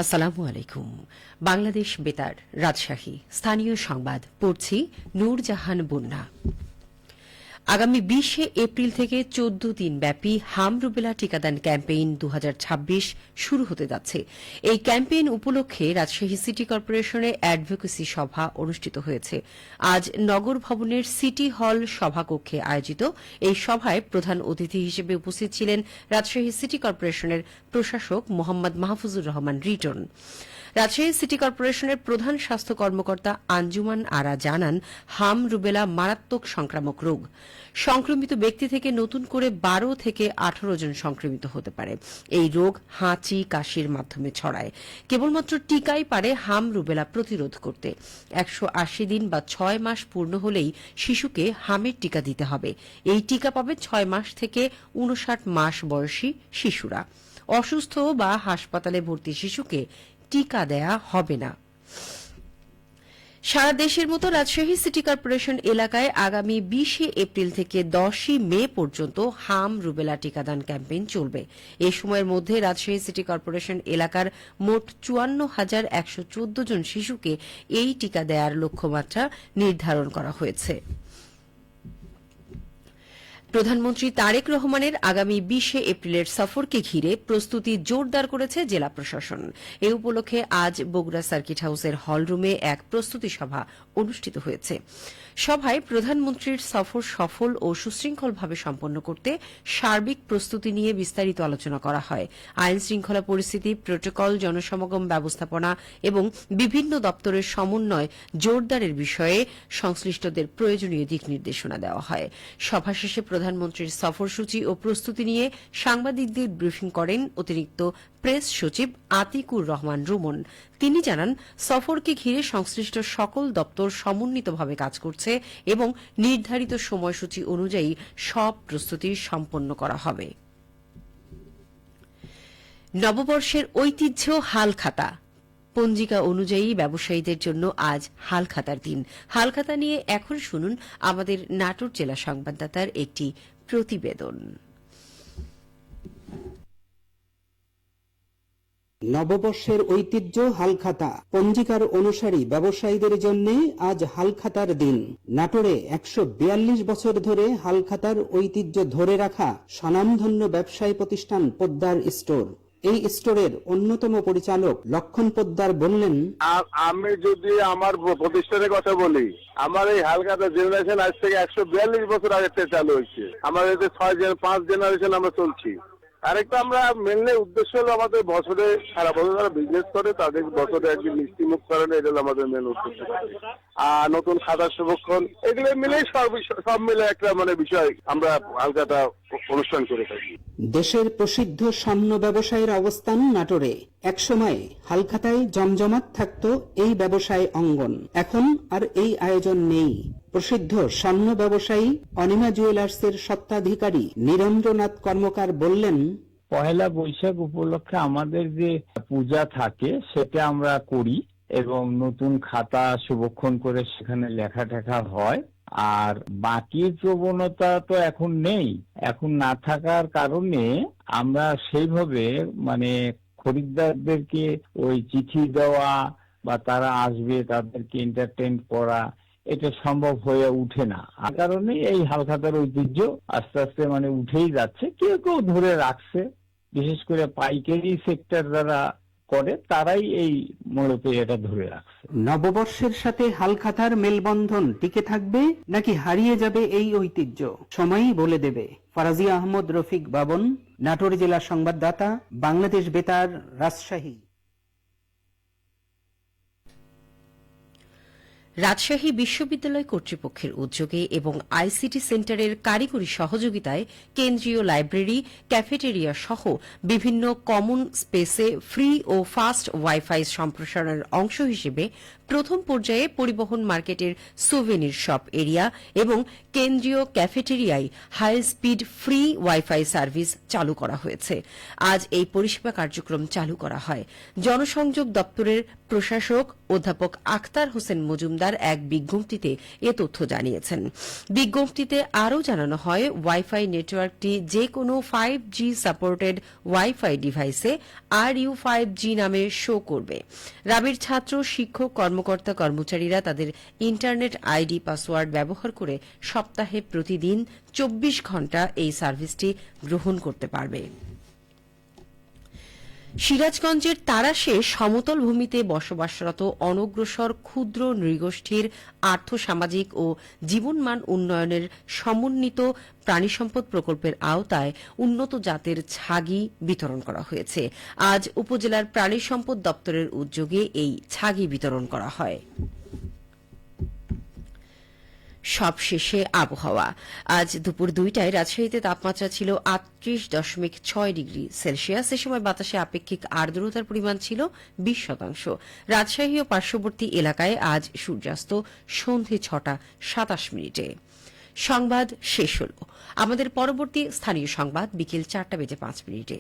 আসসালামু আলাইকুম। বাংলাদেশ বেতার, রাজশাহী। স্থানীয় সংবাদ পড়ছি নূরজাহান বন্যা। আগামী 20 এপ্রিল থেকে 14 দিন ব্যাপী হাম রুবেলা টিকাদান ক্যাম্পেইন 2026 শুরু হতে যাচ্ছে। এই ক্যাম্পেইন উপলক্ষে রাজশাহী সিটি কর্পোরেশনে অ্যাডভোকেসি সভা অনুষ্ঠিত হয়েছে। আজ নগর ভবনের সিটি হল সভাকক্ষে আয়োজিত এই সভায় প্রধান অতিথি হিসেবে উপস্থিত ছিলেন রাজশাহী সিটি কর্পোরেশনের প্রশাসক মোহাম্মদ মাহফুজুর রহমান রিটন। রাজশাহী সিটি কর্পোরেশনের প্রধান স্বাস্থ্য কর্মকর্তা আঞ্জুমান আরা জানান, হাম রুবেলা মারাত্মক সংক্রামক রোগ। সংক্রমিত ব্যক্তি থেকে নতুন করে 12 থেকে 18 জন সংক্রমিত হতে পারে। এই রোগ হাঁচি কাশির মাধ্যমে ছড়ায়। কেবলমাত্র টিকাই পারে হাম রুবেলা প্রতিরোধ করতে। 180 দিন বা 6 মাস পূর্ণ হলেই শিশুকে হামের টিকা দিতে হবে। এই টিকা পাবে 6 মাস থেকে 59 মাস বয়সী শিশুরা। অসুস্থ বা হাসপাতালে ভর্তি শিশুকে টিকা দেয়া হবে না। সারা দেশের মতো রাজশাহী সিটি কর্পোরেশন এলাকায় আগামী 20 এপ্রিল থেকে 10 মে পর্যন্ত হাম রুবেলা টিকাদান ক্যাম্পেইন চলবে। এই সময়ের মধ্যে রাজশাহী সিটি কর্পোরেশন এলাকার মোট 54,114 জন শিশুকে এই টিকা দেওয়ার লক্ষ্যমাত্রা নির্ধারণ করা হয়েছে। প্রধানমন্ত্রী তারেক রহমানের আগামী 20 এপ্রিলের সফরকে ঘিরে প্রস্তুতি জোরদার করেছে জেলা প্রশাসন। এ উপলক্ষে আজ বগুড়া সার্কিট হাউসের হলরুমে এক প্রস্তুতি সভা অনুষ্ঠিত হয়েছে। সভায় প্রধানমন্ত্রীর সফর সফল ও সুশৃঙ্খলভাবে সম্পন্ন করতে সার্বিক প্রস্তুতি নিয়ে বিস্তারিত আলোচনা করা হয়। আইন শৃঙ্খলা পরিস্থিতি, প্রটোকল, জনসমাগম ব্যবস্থাপনা এবং বিভিন্ন দপ্তরের সমন্বয় জোরদারের বিষয়ে সংশ্লিষ্টদের প্রয়োজনীয় দিক নির্দেশনা দেওয়া হয়। সভা শেষে প্রধানমন্ত্রীর সফরসূচি ও প্রস্তুতি নিয়ে সাংবাদিকদের ব্রিফিং করেন অতিরিক্ত প্রেস সচিব আতিকুর রহমান রুমন। তিনি জানান, সফরকে ঘিরে সংশ্লিষ্ট সকল দপ্তর সমন্বিতভাবে কাজ করছে এবং নির্ধারিত সময়সূচি অনুযায়ী সব প্রস্তুতি সম্পন্ন করা হবে। নববর্ষের ঐতিহ্য হালখাতা। পঞ্জিকা অনুযায়ী ব্যবসায়ীদের জন্য আজ হালখাতার দিন। হালখাতা নিয়ে এখন শুনুন আমাদের নাটোর জেলা সংবাদদাতার একটি প্রতিবেদন। নববর্ষের ঐতিহ্য হালখাতা। পঞ্জিকার অনুসারী ব্যবসায়ীদের জন্য আজ হালখাতার দিন। নাটোরে 142 বছর ধরে হালখাতার ঐতিহ্য ধরে রাখা স্বনামধন্য ব্যবসায়ী প্রতিষ্ঠান পোদ্দার স্টোর। এই স্টোরের অন্যতম পরিচালক লক্ষণ পোদ্দার বললেন, আমি যদি আমার প্রতিষ্ঠানের কথা বলি, আমার এই হালখাতা জেনারেশন আজ থেকে 142 বছর আগে থেকে চালু হয়েছে। আমাদের 5 জেনারেশন আমরা চলছি। আরেকটা আমরা মেনলি উদ্দেশ্য হলো আমাদের বছরে সারা বছর যারা বিজনেস করে তাদের বছরে একদিন মিষ্টি মুখ করানো, এটা হলো আমাদের মেন উদ্দেশ্য। আর নতুন খাতা সংরক্ষণ, এগুলো মিলে সব মিলে একটা বিষয় আমরা হালখাতা অনুষ্ঠান করে থাকি। দেশের প্রসিদ্ধ স্বর্ণ ব্যবসায়ীর অবস্থান নাটোরে। একসময় হালখাতায় জমজমাট থাকত এই ব্যবসায় অঙ্গন। এখন আর এই আয়োজন নেই। প্রসিদ্ধ স্বর্ণ ব্যবসায়ী অনিমা জুয়েলার্সের স্বত্বাধিকারী নীরেন্দ্রনাথ কর্মকার বললেন, পহেলা বৈশাখ উপলক্ষে আমাদের যে পূজা থাকে সেটা আমরা করি এবং নতুন খাতা সংরক্ষণ করে সেখানে লেখা টেখা হয়। আর বাকি প্রবণতা তো এখন নেই। এখন না থাকার কারণে আমরা সেইভাবে খরিদ্দারদেরকে ওই চিঠি দেওয়া বা তারা আসবে তাদেরকে এন্টারটেইন করা, এটা সম্ভব হয়ে উঠে না। আর কারণে এই হালখাতার ঐতিহ্য আস্তে আস্তে উঠেই যাচ্ছে। কেউ কেউ ধরে রাখছে, বিশেষ করে পাইকারি সেক্টর যারা করে তারাই এই মূলত এটা ধরে রাখছে। নববর্ষের সাথে হালখাতার মেলবন্ধন টিকে থাকবে নাকি হারিয়ে যাবে এই ঐতিহ্য, সময়ই বলে দেবে। ফারাজি আহমদ রফিক বাবন, নাটোর জেলা সংবাদদাতা, বাংলাদেশ বেতার, রাজশাহী। রাজশাহী বিশ্ববিদ্যালয় কর্তৃপক্ষের উদ্যোগে এবং আইসিটি সেন্টারের কারিগরি সহযোগিতায় কেন্দ্রীয় লাইব্রেরি, ক্যাফেটেরিয়া সহ বিভিন্ন কমন স্পেসে ফ্রি ও ফাস্ট ওয়াইফাই সম্প্রসারণের অংশ হিসেবে প্রথম পর্যায়ে পরিবহন মার্কেটের সুভেনির শপ এরিয়া এবং কেন্দ্রীয় ক্যাফেটেরিয়ায় high speed free wifi service চালু করা হয়েছে। আজ এই পরিষেবা কার্যক্রম চালু করা হয়। জনসংযোগ দপ্তরের প্রশাসক অধ্যাপক আখতার হোসেন মজুমদার এক বিজ্ঞপ্তিতে এ তথ্য জানিয়েছেন। বিজ্ঞপ্তিতে আরও জানানো হয়, ওয়াইফাই নেটওয়ার্কটি যে কোনো 5G সাপোর্টেড ওয়াইফাই ডিভাইসে RU5G নামে শো করবে। রাবির ছাত্র, শিক্ষক, কর্মকর্তা, কর্মচারীরা তাদের ইন্টারনেট আইডি পাসওয়ার্ড ব্যবহার করে সপ্তাহে প্রতিদিন 24 ঘণ্টা এই সার্ভিসটি গ্রহণ করতে পারবে। সিরাজগঞ্জের তারাশে সমতল ভূমিতে বসবাসরত অনগ্রসর ক্ষুদ্র নৃগোষ্ঠীর আর্থসামাজিক ও জীবনমান উন্নয়নের সমন্বিত প্রাণিসম্পদ প্রকল্পের আওতায় উন্নত জাতের ছাগি বিতরণ করা হয়েছে। আজ উপজেলার প্রাণিসম্পদ দপ্তরের উদ্যোগে এই ছাগি বিতরণ করা হয়। সবশেষে আবহাওয়া। আজ দুপুর 2টায় রাজশাহীতে তাপমাত্রা ছিল 38.6 ডিগ্রি সেলসিয়াস। এ সময় বাতাসে আপেক্ষিক আর্দ্রতার পরিমাণ ছিল 20%। রাজশাহী ও পার্শ্ববর্তী এলাকায় আজ সূর্যাস্ত সন্ধে 6:27। সংবাদ শেষ হল। আমাদের পরবর্তী স্থানীয় সংবাদ বিকেল 4:05।